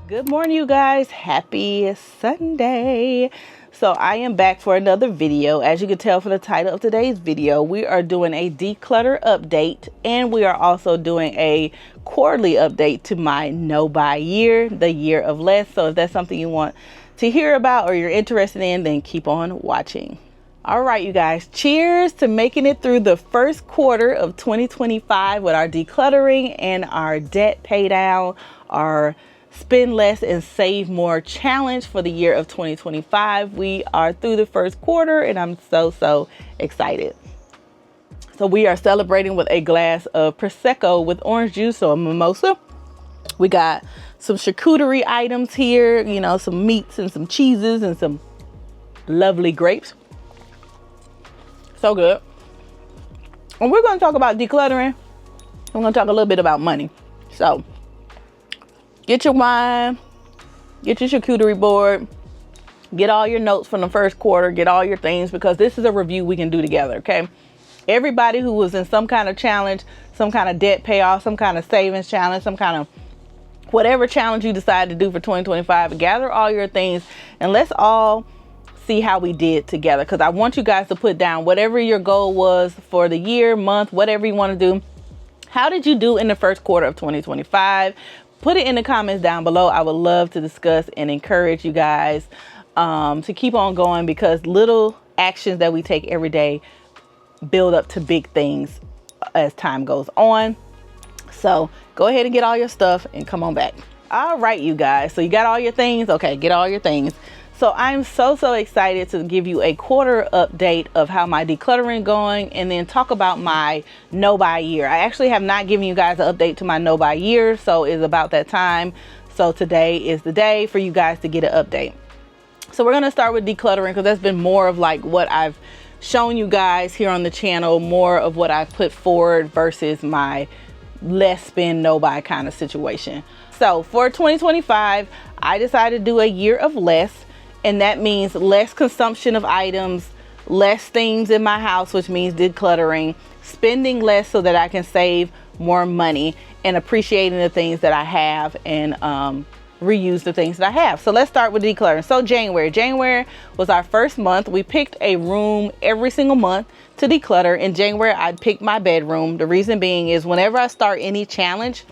Good morning, you guys. Happy Sunday. So I am back for another video. As you can tell from the title of today's video, we are doing a declutter update, and we are also doing a quarterly update to my no buy year, the year of less. So if that's something you want to hear about or you're interested in, then keep on watching. All right, you guys, cheers to making it through the first quarter of 2025 with our decluttering and our debt pay down, our spend less and save more challenge for the year of 2025. We are through the first quarter and I'm so excited. So we are celebrating with a glass of Prosecco with orange juice, so a mimosa. We got some charcuterie items here, you know, some meats and some cheeses and some lovely grapes. So good. And we're going to talk about decluttering. I'm going to talk a little bit about money. So get your wine, get your charcuterie board, get all your notes from the first quarter, get all your things, because this is a review we can do together, okay? Everybody who was in some kind of challenge, some kind of debt payoff, some kind of savings challenge, some kind of whatever challenge you decide to do for 2025, gather all your things and let's all see how we did together, because I want you guys to put down whatever your goal was for the year, month, whatever you want to do. How did you do in the first quarter of 2025? Put it in the comments down below. I would love to discuss and encourage you guys to keep on going, because little actions that we take every day build up to big things as time goes on. So go ahead and get all your stuff and come on back. All right, you guys. So you got all your things. Okay, get all your things. So I'm so excited to give you a quarter update of how my decluttering going, and then talk about my no buy year. I actually have not given you guys an update to my no buy year, so it's about that time. So today is the day for you guys to get an update. So we're going to start with decluttering, because that's been more of like what I've shown you guys here on the channel, more of what I've put forward versus my less spend no buy kind of situation. So for 2025, I decided to do a year of less. And that means less consumption of items, less things in my house, which means decluttering, spending less so that I can save more money, and appreciating the things that I have and reuse the things that I have. So let's start with decluttering. So January was our first month. We picked a room every single month to declutter. In January, I picked my bedroom. The reason being is whenever I start any challenge,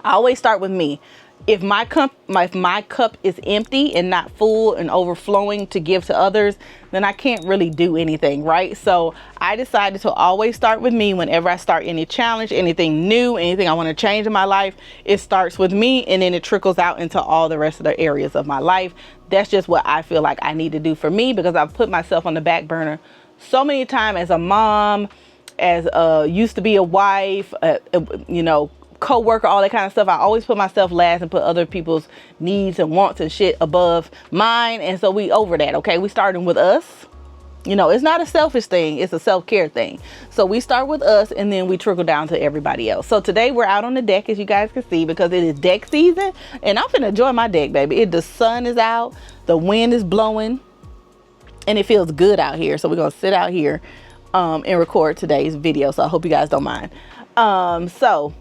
I always start with me. If my cup is empty and not full and overflowing to give to others, then I can't really do anything, right? So I decided to always start with me whenever I start any challenge, anything new, anything I want to change in my life. It starts with me, and then it trickles out into all the rest of the areas of my life. That's just what I feel like I need to do for me, because I've put myself on the back burner so many times as a mom, as used to be a wife, you know, co-worker, all that kind of stuff. I always put myself last and put other people's needs and wants and shit above mine. And so we over that, okay? We starting with us. You know, it's not a selfish thing, it's a self-care thing. So we start with us, and then we trickle down to everybody else. So today we're out on the deck, as you guys can see, because it is deck season, and I'm finna enjoy my deck, baby. The sun is out, the wind is blowing, and it feels good out here. So we're gonna sit out here and record today's video. So I hope you guys don't mind. So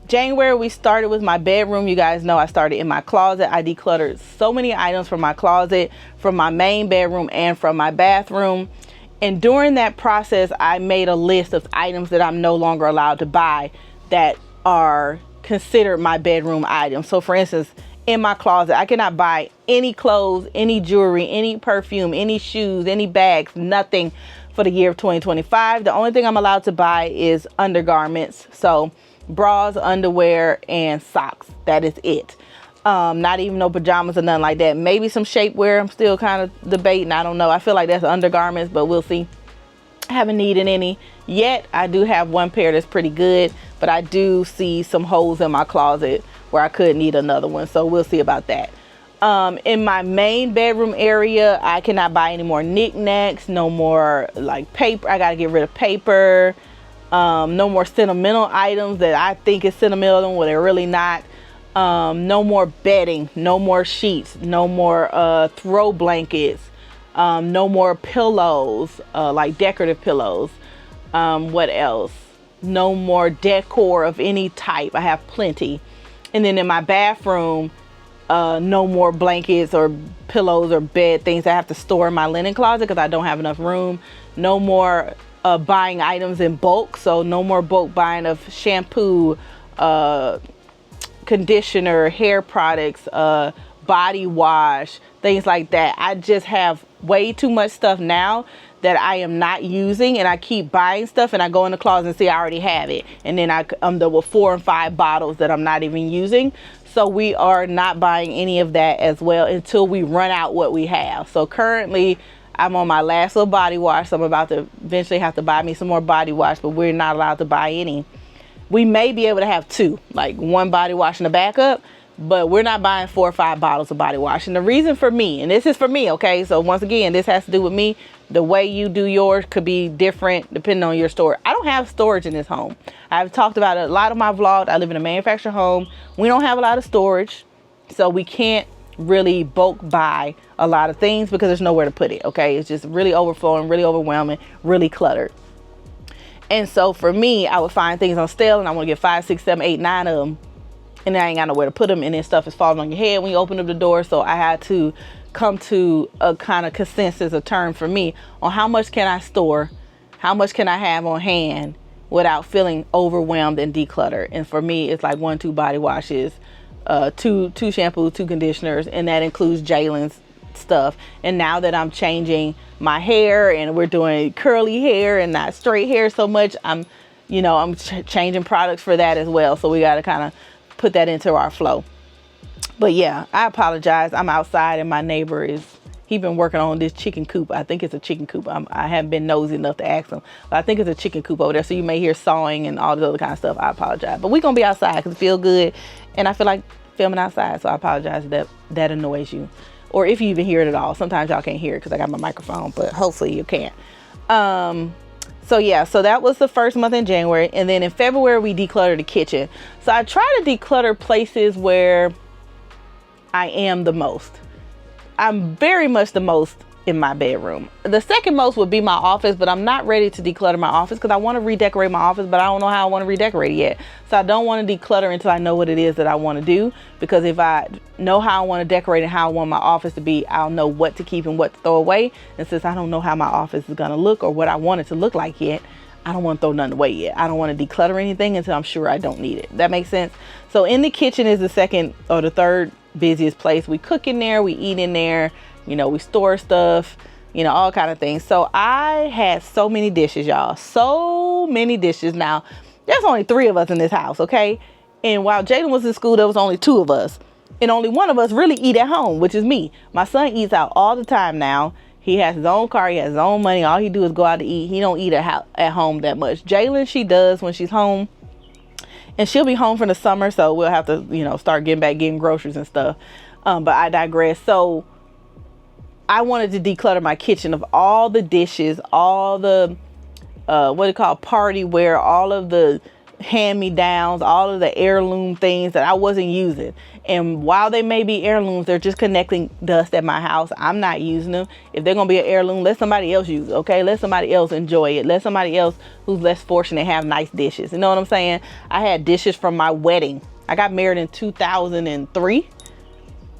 January, we started with my bedroom. You guys know I started in my closet. I decluttered so many items from my closet, from my main bedroom, and from my bathroom. And during that process, I made a list of items that I'm no longer allowed to buy that are considered my bedroom items. So for instance, in my closet, I cannot buy any clothes, any jewelry, any perfume, any shoes, any bags, nothing for the year of 2025. The only thing I'm allowed to buy is undergarments. So bras, underwear, and socks. That is it. Not even no pajamas or nothing like that. Maybe some shapewear. I'm still kind of debating. I don't know. I feel like that's undergarments, but we'll see. I haven't needed any yet. I do have one pair that's pretty good, but I do see some holes in my closet where I could need another one. So we'll see about that. In my main bedroom area, I cannot buy any more knickknacks, no more like paper. I got to get rid of paper. No more sentimental items that I think is sentimental when they're really not. No more bedding, no more sheets, no more throw blankets, no more pillows, like decorative pillows. What else? No more decor of any type. I have plenty. And then in my bathroom, No more blankets or pillows or bed things I have to store in my linen closet because I don't have enough room. No more buying items in bulk. So no more bulk buying of shampoo, conditioner, hair products, body wash, things like that. I just have way too much stuff now that I am not using, and I keep buying stuff, and I go in the closet and see I already have it, and then I'm there with 4 and 5 bottles that I'm not even using. So we are not buying any of that as well until we run out what we have. So currently I'm on my last little body wash, so I'm about to eventually have to buy me some more body wash, but we're not allowed to buy any. We may be able to have 2, like 1 body wash and a backup, but we're not buying 4 or 5 bottles of body wash. And the reason for me, and this is for me, okay, so once again, this has to do with me. The way you do yours could be different depending on your store. I don't have storage in this home. I've talked about it a lot of my vlogs. I live in a manufactured home. We don't have a lot of storage, so we can't really bulk buy a lot of things because there's nowhere to put it, okay? It's just really overflowing, really overwhelming, really cluttered. And so for me, I would find things on sale and I want to get 5, 6, 7, 8, 9 of them, and I ain't got nowhere to put them, and then stuff is falling on your head when you open up the door. So I had to come to a kind of consensus, a term for me on how much can I store, how much can I have on hand without feeling overwhelmed and decluttered. And for me, it's like 1, 2 body washes, 2 shampoos, 2 conditioners, and that includes Jalen's stuff. And now that I'm changing my hair and we're doing curly hair and not straight hair so much, I'm changing products for that as well. So we got to kind of put that into our flow. But yeah, I apologize. I'm outside and my neighbor he's been working on this chicken coop. I think it's a chicken coop. I haven't been nosy enough to ask him, but I think it's a chicken coop over there. So you may hear sawing and all this other kind of stuff. I apologize. But we're going to be outside because it feels good. And I feel like filming outside. So I apologize if that annoys you. Or if you even hear it at all. Sometimes y'all can't hear it because I got my microphone, but hopefully you can. So yeah, so that was the first month in January. And then in February, we decluttered the kitchen. So I try to declutter places where I am the most. I'm very much the most in my bedroom. The second most would be my office, but I'm not ready to declutter my office because I want to redecorate my office, but I don't know how I want to redecorate it yet. So I don't want to declutter until I know what it is that I want to do, because if I know how I want to decorate and how I want my office to be, I'll know what to keep and what to throw away. And since I don't know how my office is going to look or what I want it to look like yet, I don't want to throw nothing away yet. I don't want to declutter anything until I'm sure I don't need it. That makes sense? So in the kitchen is the second or the third busiest place. We cook in there, we eat in there, we store stuff, all kind of things. So I had so many dishes, y'all. So many dishes. Now, there's only 3 of us in this house, okay? And while Jaden was in school, there was only 2 of us. And only one of us really eat at home, which is me. My son eats out all the time now. He has his own car, he has his own money. All he do is go out to eat. He don't eat at home that much. Jalen, she does when she's home. And she'll be home for the summer, so we'll have to, start getting groceries and stuff. But I digress. So I wanted to declutter my kitchen of all the dishes, all the, party wear, all of the hand-me-downs, all of the heirloom things that I wasn't using. And while they may be heirlooms, they're just collecting dust at my house. I'm not using them. If they're going to be an heirloom, let somebody else use it, okay? Let somebody else enjoy it. Let somebody else who's less fortunate have nice dishes. You know what I'm saying? I had dishes from my wedding. I got married in 2003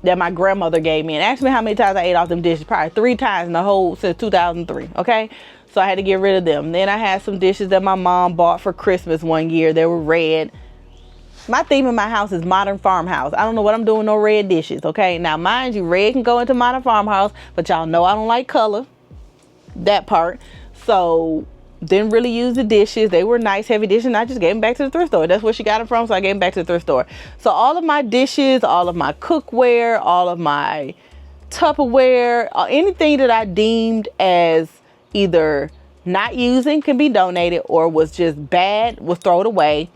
that my grandmother gave me. And ask me how many times I ate off them dishes. Probably 3 times in the whole since 2003, okay? So I had to get rid of them. Then I had some dishes that my mom bought for Christmas one year. They were red. My theme in my house is modern farmhouse. I don't know what I'm doing, no red dishes, okay? Now, mind you, red can go into modern farmhouse, but y'all know I don't like color. That part. So, didn't really use the dishes. They were nice, heavy dishes, and I just gave them back to the thrift store. That's where she got them from, so I gave them back to the thrift store. So, all of my dishes, all of my cookware, all of my Tupperware, anything that I deemed as either not using can be donated or was just bad, was thrown away.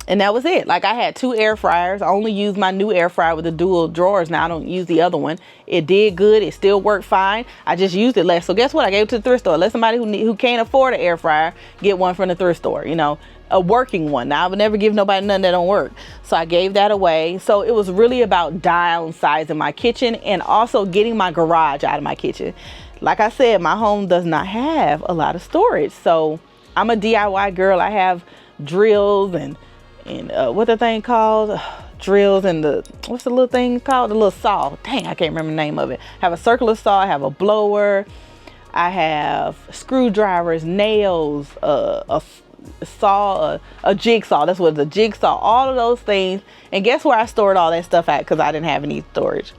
And that was it. Like, I had 2 air fryers. I only used my new air fryer with the dual drawers. Now I don't use the other one. It did good. It still worked fine. I just used it less. So guess what? I gave it to the thrift store. Let somebody who can't afford an air fryer get one from the thrift store. A working one. Now I would never give nobody nothing that don't work. So I gave that away. So it was really about downsizing my kitchen and also getting my garage out of my kitchen. Like I said, my home does not have a lot of storage. So I'm a DIY girl. I have drills and what the thing called, drills and what's the little thing called? The little saw. Dang, I can't remember the name of it. I have a circular saw, I have a blower, I have screwdrivers, nails, a saw, a jigsaw. That's what it's a jigsaw. All of those things. And guess where I stored all that stuff at? Because I didn't have any storage.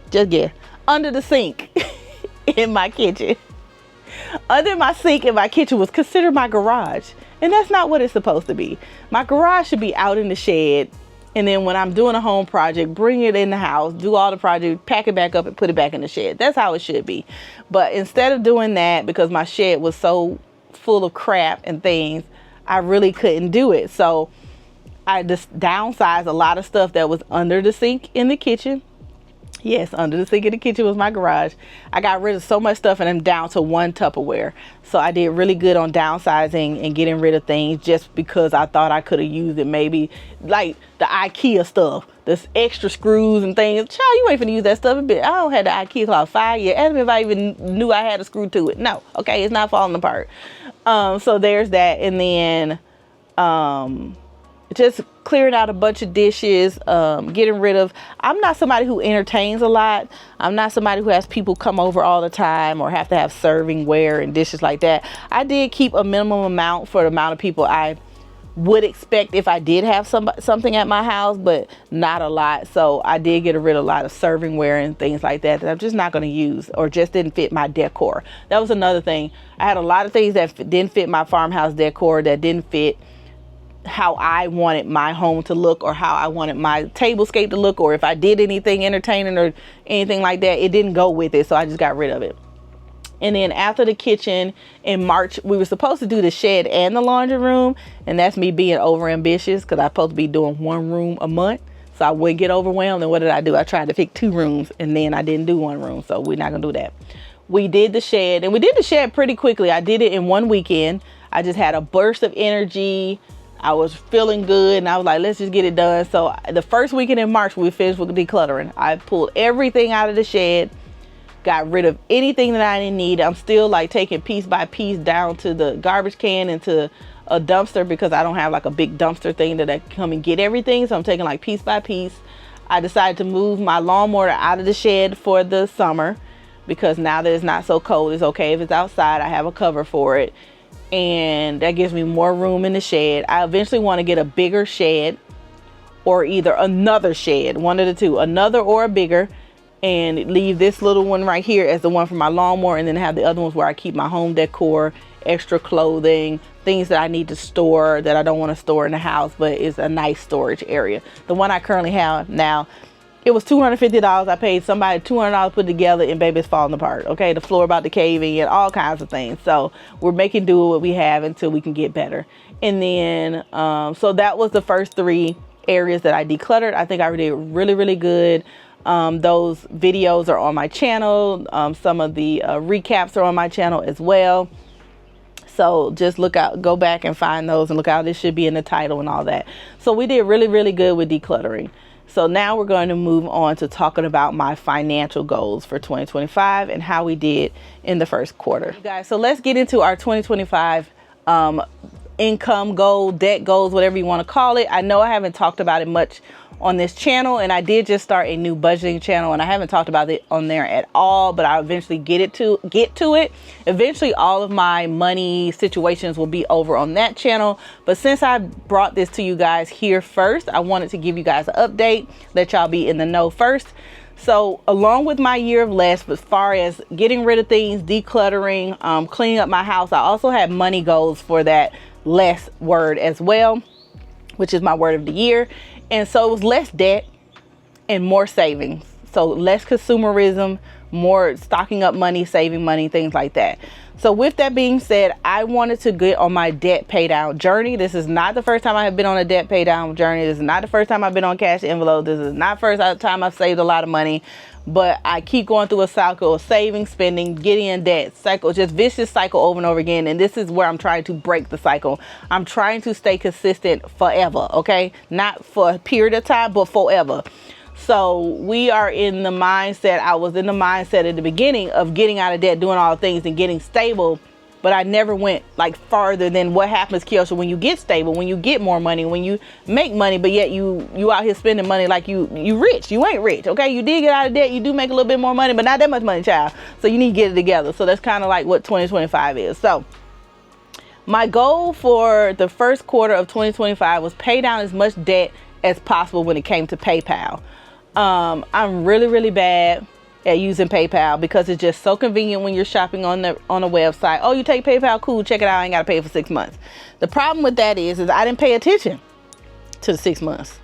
Just guess. Under the sink in my kitchen. Under my sink in my kitchen was considered my garage. And that's not what it's supposed to be. My garage should be out in the shed. And then when I'm doing a home project, bring it in the house, do all the project, pack it back up and put it back in the shed. That's how it should be. But instead of doing that, because my shed was so full of crap and things, I really couldn't do it. So I just downsized a lot of stuff that was under the sink in the kitchen. Yes, under the sink in the kitchen was my garage. I got rid of so much stuff and I'm down to one Tupperware. So I did really good on downsizing and getting rid of things just because I thought I could have used it. Maybe like the IKEA stuff, this extra screws and things. Child, you ain't finna use that stuff a bit. I don't have the IKEA clock 5 years. Ask me if I even knew I had a screw to it. No, okay, it's not falling apart. So there's that. And then just clearing out a bunch of dishes, getting rid of, I'm not somebody who entertains a lot. I'm not somebody who has people come over all the time or have to have serving ware and dishes like that. I did keep a minimum amount for the amount of people I would expect if I did have something at my house, but not a lot. So I did get rid of a lot of serving ware and things like that I'm just not going to use or just didn't fit my decor. That was another thing. I had a lot of things that didn't fit my farmhouse decor, that didn't fit how I wanted my home to look or how I wanted my tablescape to look, or if I did anything entertaining or anything like that, it didn't go with it. So I just got rid of it. And then after the kitchen in March, we were supposed to do the shed and the laundry room. And that's me being over ambitious because I'm supposed to be doing one room a month. So I wouldn't get overwhelmed. And what did I do? I tried to pick 2 rooms and then I didn't do 1 room. So we're not going to do that. We did the shed, and we did the shed pretty quickly. I did it in 1 weekend. I just had a burst of energy. I was feeling good and I was like, let's just get it done. So the first weekend in March, we finished with decluttering. I pulled everything out of the shed, got rid of anything that I didn't need. I'm still like taking piece by piece down to the garbage can and to a dumpster because I don't have like a big dumpster thing that I can come and get everything. So I'm taking like piece by piece. I decided to move my lawnmower out of the shed for the summer because now that it's not so cold, it's okay if it's outside. I have a cover for it. And that gives me more room in the shed. I eventually want to get a bigger shed or either another shed, one of the two, another or a bigger, and leave this little one right here as the one for my lawnmower, and then have the other ones where I keep my home decor, extra clothing, things that I need to store that I don't want to store in the house, but it's a nice storage area. The one I currently have now, it was $250. I paid somebody $200 put together, and baby, it's falling apart. Okay, the floor about to cave in, all kinds of things. So we're making do with what we have until we can get better. And then, so that was the first 3 areas that I decluttered. I think I did really, really good. Those videos are on my channel. Some of the recaps are on my channel as well. So just look out, go back and find those and look out. This should be in the title and all that. So we did really, really good with decluttering. So now we're going to move on to talking about my financial goals for 2025 and how we did in the first quarter. You guys, so let's get into our 2025 income goal, debt goals, whatever you want to call it. I know I haven't talked about it much on this channel, and I did just start a new budgeting channel, and I haven't talked about it on there at all, but I'll eventually get to it. Eventually all of my money situations will be over on that channel, but since I brought this to you guys here first, I wanted to give you guys an update, let y'all be in the know first. So along with my year of less, as far as getting rid of things, decluttering, cleaning up my house, I also had money goals for that less word as well, which is my word of the year. And so it was less debt and more savings. So less consumerism, more stocking up money, saving money, things like that. So with that being said, I wanted to get on my debt pay down journey. This is not the first time I have been on a debt pay down journey. This is not the first time I've been on cash envelope. This is not the first time I've saved a lot of money. But I keep going through a cycle of saving, spending, getting in debt, cycle, just vicious cycle over and over again. And this is where I'm trying to break the cycle. I'm trying to stay consistent forever, okay? Not for a period of time, but forever. So we are in the mindset, I was in the mindset at the beginning of getting out of debt, doing all the things and getting stable but I never went like farther than what happens, Keoshia, when you get stable, when you get more money, when you make money, but yet you out here spending money like you rich. You ain't rich, okay? You did get out of debt. You do make a little bit more money, but not that much money, child. So you need to get it together. So that's kind of like what 2025 is. So my goal for the first quarter of 2025 was pay down as much debt as possible when it came to PayPal. I'm really bad at using PayPal because it's just so convenient when you're shopping on a website. Oh, you take PayPal? Cool, check it out. I ain't got to pay for 6 months. The problem with that is I didn't pay attention to the 6 months.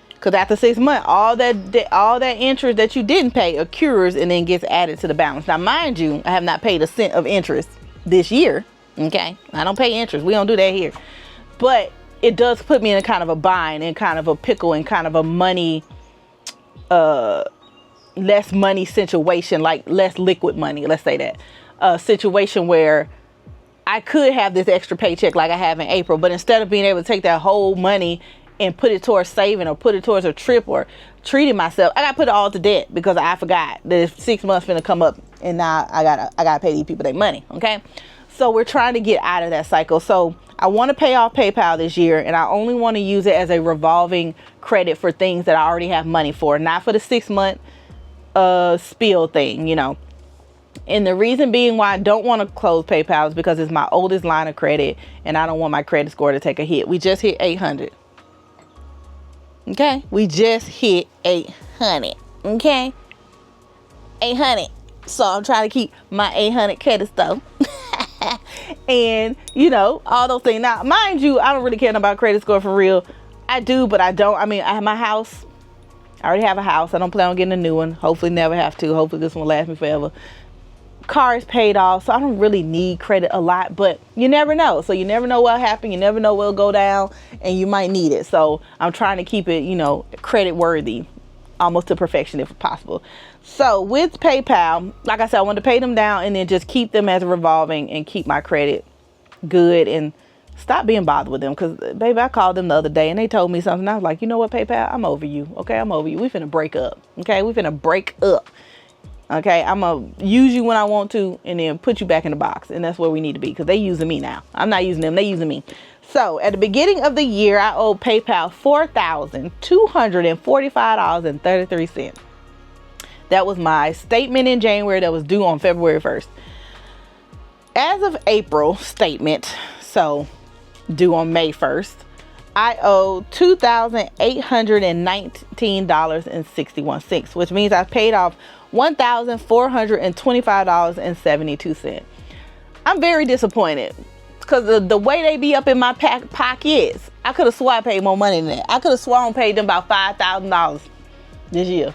Because after 6 months, all that interest that you didn't pay accrues and then gets added to the balance. Now, mind you, I have not paid a cent of interest this year. Okay, I don't pay interest. We don't do that here. But it does put me in a kind of a bind and kind of a pickle and kind of a money, less money situation, like less liquid money, let's say that. A situation where I could have this extra paycheck like I have in April, but instead of being able to take that whole money and put it towards saving or put it towards a trip or treating myself, I got to put it all to debt because I forgot that 6 months finna come up and now I gotta pay these people their money, okay? So we're trying to get out of that cycle. So I want to pay off PayPal this year, and I only want to use it as a revolving credit for things that I already have money for, not for the 6 month spill thing, you know. And the reason being why I don't want to close PayPal is because it's my oldest line of credit, and I don't want my credit score to take a hit. We just hit 800. Okay, we just hit 800. Okay, 800. So I'm trying to keep my 800 credit score. And you know, all those things. Now mind you, I don't really care about credit score for real. I do, but I don't. I mean, I have my house. I already have a house. I don't plan on getting a new one. Hopefully never have to. Hopefully this one will last me forever. Car is paid off, so I don't really need credit a lot, but you never know. So you never know what'll happen. You never know what'll go down, and you might need it. So I'm trying to keep it, you know, credit worthy, almost to perfection if possible. So with PayPal, like I said, I want to pay them down and then just keep them as a revolving and keep my credit good and stop being bothered with them. Because, baby, I called them the other day and they told me something. I was like, you know what, PayPal? I'm over you. Okay, I'm over you. We finna break up. Okay, we finna break up. Okay, I'm going to use you when I want to and then put you back in the box. And that's where we need to be because they using me now. I'm not using them. They using me. So at the beginning of the year, I owed PayPal $4,245.33. That was my statement in January that was due on February 1st. As of April statement, so due on May 1st, I owe $2,819.61, which means I've paid off $1,425.72. I'm very disappointed because the way they be up in my pockets, I could have swore I paid more money than that. I could have sworn I paid them about $5,000 this year.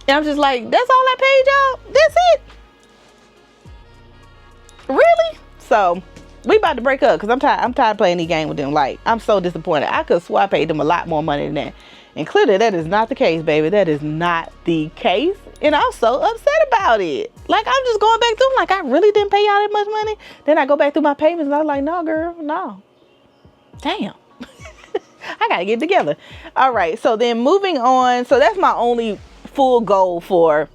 And I'm just like, that's all I paid y'all? That's it? Really? So we about to break up because I'm tired of playing these games with them. Like, I'm so disappointed. I could swear I paid them a lot more money than that. And clearly that is not the case, baby. That is not the case. And I'm so upset about it. Like, I'm just going back through them. Like, I really didn't pay y'all that much money. Then I go back through my payments and I'm like, no, girl, no. Damn. I got to get it together. All right. So then moving on. So that's my only full goal for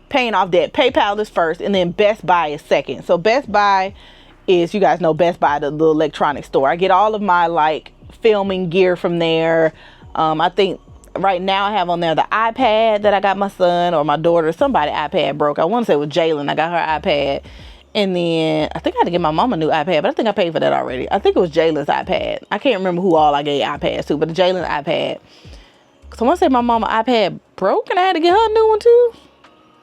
paying off debt. PayPal is first and then Best Buy is second. So Best Buy is, you guys know Best Buy, the electronic store. I get all of my like filming gear from there. I think right now I have on there the iPad that I got my son or my daughter. Somebody iPad broke. I want to say it was Jalen. I got her iPad. And then I think I had to get my mom a new iPad, but I think I paid for that already. I think it was Jalen's iPad. I can't remember who all I gave iPads to, but Jalen's iPad. So I want to say my mama iPad broke and I had to get her a new one too.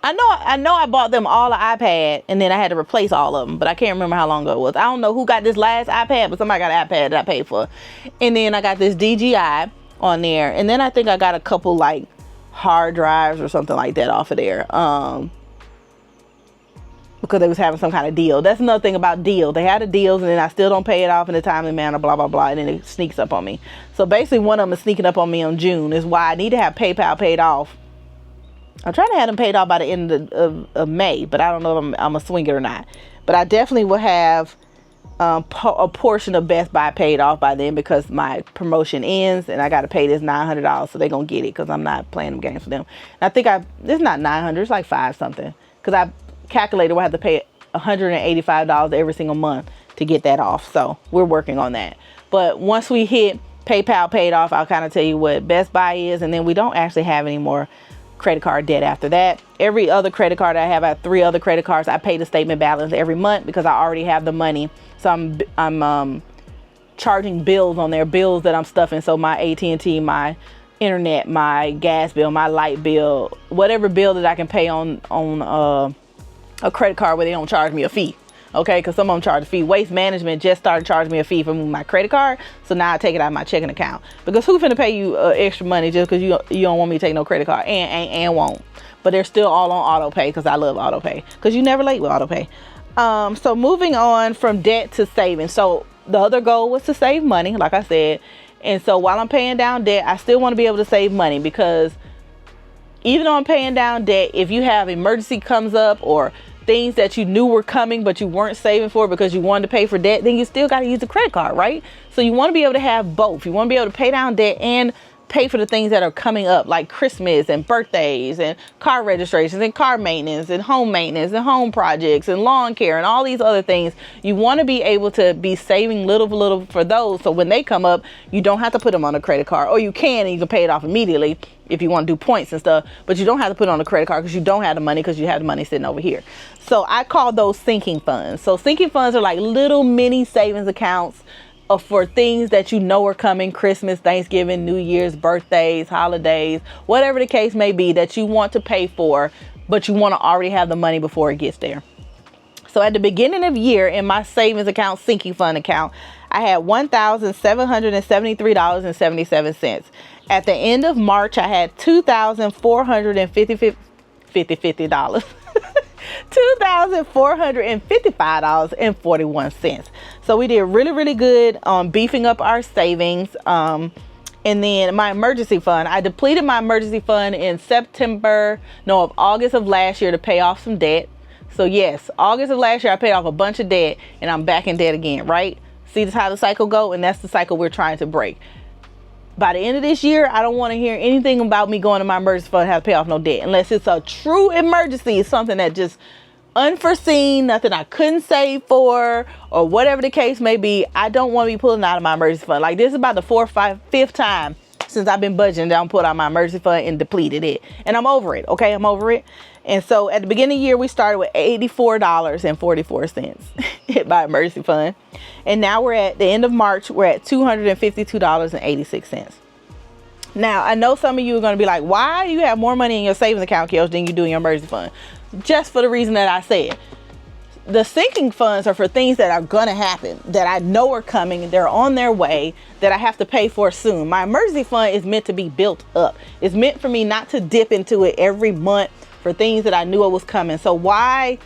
I know I bought them all an iPad and then I had to replace all of them, but I can't remember how long ago it was. I don't know who got this last iPad, but somebody got an iPad that I paid for. And then I got this DJI on there. And then I think I got a couple like hard drives or something like that off of there. Because they was having some kind of deal. That's another thing about deals. They had the deals and then I still don't pay it off in a timely manner, blah, blah, blah. And then it sneaks up on me. So basically one of them is sneaking up on me on June. Is why I need to have PayPal paid off. I'm trying to have them paid off by the end of May, but I don't know if I'm going to swing it or not. But I definitely will have a portion of Best Buy paid off by then because my promotion ends and I got to pay this $900. So they're going to get it because I'm not playing them games for them. And I think it's not $900, it's like $5 something. Because I calculated we'll have to pay $185 every single month to get that off. So we're working on that. But once we hit PayPal paid off, I'll kind of tell you what Best Buy is, and then we don't actually have any more credit card debt after that. Every other credit card I have 3 other credit cards, I pay the statement balance every month because I already have the money. So I'm charging bills on there, bills that I'm stuffing. So my AT&T, my internet, my gas bill, my light bill, whatever bill that I can pay on a credit card where they don't charge me a fee. Okay, because some of them charge a fee. Waste Management just started charging me a fee for my credit card, so now I take it out of my checking account. Because who's finna pay you extra money just because you don't want me to take no credit card and won't? But they're still all on auto pay because I love auto pay, because you're never late with auto pay. So moving on from debt to saving. So the other goal was to save money, like I said. And so while I'm paying down debt, I still want to be able to save money, because even though I'm paying down debt, if you have emergency comes up or things that you knew were coming but you weren't saving for because you wanted to pay for debt, then you still got to use a credit card, right? So you want to be able to have both. You want to be able to pay down debt and pay for the things that are coming up, like Christmas and birthdays and car registrations and car maintenance and home projects and lawn care and all these other things. You want to be able to be saving little for those, so when they come up, you don't have to put them on a credit card, or you can, and you can pay it off immediately if you want to do points and stuff, but you don't have to put it on a credit card because you don't have the money, because you have the money sitting over here. So I call those sinking funds. So sinking funds are like little mini savings accounts for things that you know are coming: Christmas, Thanksgiving, New Year's, birthdays, holidays, whatever the case may be that you want to pay for, but you want to already have the money before it gets there. So at the beginning of the year, in my savings account, sinking fund account, I had $1,773.77. At the end of March, I had $2,455. $2,455.41. So we did really good on beefing up our savings. And then my emergency fund, I depleted my emergency fund in August of last year to pay off some debt. So yes, August of last year I paid off a bunch of debt, and I'm back in debt again, right? See, this is how the cycle go, and that's the cycle we're trying to break. By the end of this year, I don't want to hear anything about me going to my emergency fund and have to pay off no debt, unless it's a true emergency. It's something that just unforeseen, nothing I couldn't save for, or whatever the case may be. I don't want to be pulling out of my emergency fund. Like, this is about the 4th or 5th time since I've been budgeting down, pulled out my emergency fund and depleted it. And I'm over it. Okay, I'm over it. And so at the beginning of the year, we started with $84.44 hit my emergency fund. And now we're at the end of March, we're at $252.86. Now, I know some of you are going to be like, why do you have more money in your savings account, Keoshia, than you do in your emergency fund? Just for the reason that I said. The sinking funds are for things that are going to happen, that I know are coming, they're on their way, that I have to pay for soon. My emergency fund is meant to be built up. It's meant for me not to dip into it every month for things that I knew it was coming. So why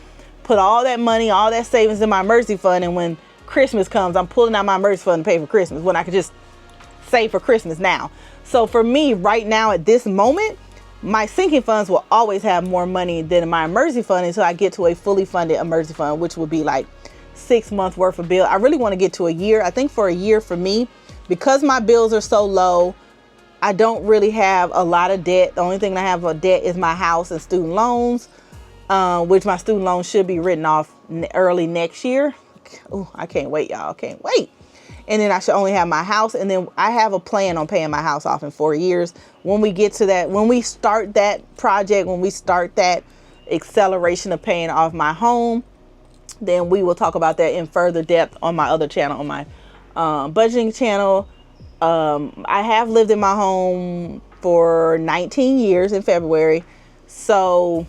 put all that money, all that savings in my emergency fund, and when Christmas comes, I'm pulling out my emergency fund to pay for Christmas, when I could just save for Christmas now? So for me right now at this moment, my sinking funds will always have more money than my emergency fund until I get to a fully funded emergency fund, which would be like 6 months worth of bill. I really want to get to a year. I think for a year for me, because my bills are so low, I don't really have a lot of debt. The only thing I have of debt is my house and student loans, which my student loans should be written off early next year. Oh, I can't wait, y'all. I can't wait. And then I should only have my house. And then I have a plan on paying my house off in 4 years. When we get to that, when we start that project, when we start that acceleration of paying off my home, then we will talk about that in further depth on my other channel, on my budgeting channel. I have lived in my home for 19 years in February. So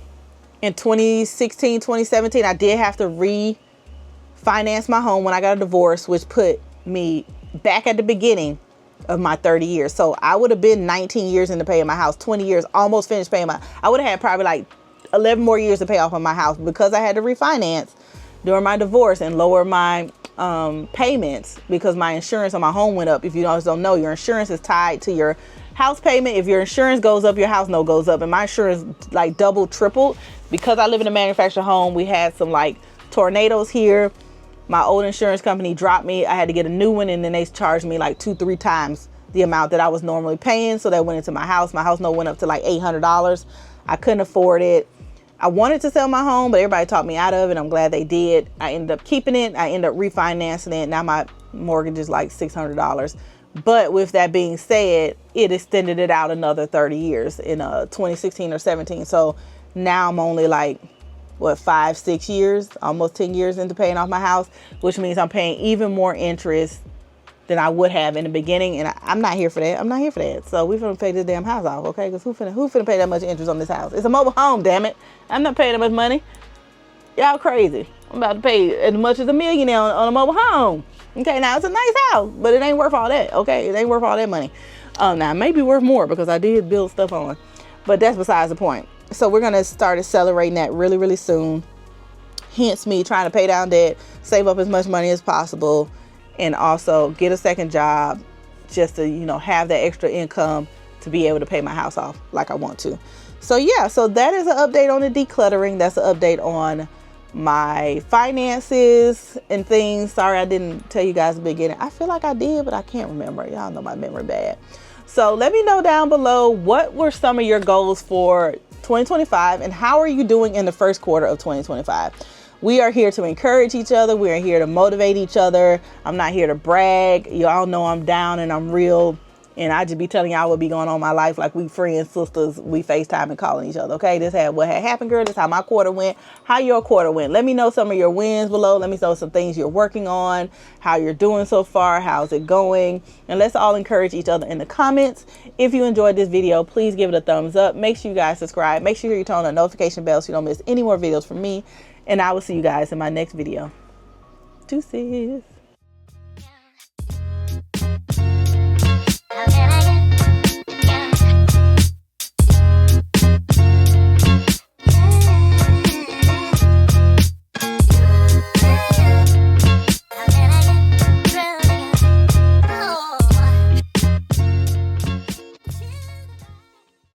in 2016, 2017, I did have to refinance my home when I got a divorce, which put me back at the beginning of my 30 years. So I would have been 19 years into paying my house, 20 years, almost finished paying I would have had probably like 11 more years to pay off on my house, because I had to refinance during my divorce and lower my payments because my insurance on my home went up. If you guys don't know, your insurance is tied to your house payment. If your insurance goes up, your house note goes up. And my insurance like double, tripled because I live in a manufactured home. We had some like tornadoes here. My old insurance company dropped me. I had to get a new one, and then they charged me like 2-3 times the amount that I was normally paying. So that went into my house. My house note went up to like $800. I couldn't afford it. I wanted to sell my home, but everybody talked me out of it. I'm glad they did. I ended up keeping it. I ended up refinancing it. Now my mortgage is like $600. But with that being said, it extended it out another 30 years in 2016 or 17. So now I'm only like, what, 5-6 years, almost 10 years into paying off my house, which means I'm paying even more interest than I would have in the beginning. And I'm not here for that. I'm not here for that. So we're going to pay this damn house off, okay? Because who finna pay that much interest on this house? It's a mobile home, damn it. I'm not paying that much money. Y'all crazy. I'm about to pay as much as $1 million on a mobile home. Okay, now it's a nice house, but it ain't worth all that, okay? It ain't worth all that money. Now, it may be worth more because I did build stuff on it, but that's besides the point. So we're going to start accelerating that really, really soon. Hence me trying to pay down debt, save up as much money as possible, and also get a second job just to, you know, have that extra income to be able to pay my house off like I want to. So yeah, so that is an update on the decluttering. That's an update on my finances and things. Sorry, I didn't tell you guys at the beginning. I feel like I did, but I can't remember. Y'all know my memory bad. So let me know down below, what were some of your goals for 2025 and how are you doing in the first quarter of 2025? We are here to encourage each other. We are here to motivate each other. I'm not here to brag. Y'all know I'm down and I'm real. And I just be telling y'all what be going on in my life. Like we friends, sisters, we FaceTime and calling each other. Okay, what had happened, girl. This how my quarter went. How your quarter went. Let me know some of your wins below. Let me know some things you're working on, how you're doing so far. How's it going? And let's all encourage each other in the comments. If you enjoyed this video, please give it a thumbs up. Make sure you guys subscribe. Make sure you turn on the notification bell so you don't miss any more videos from me. And I will see you guys in my next video. Deuces.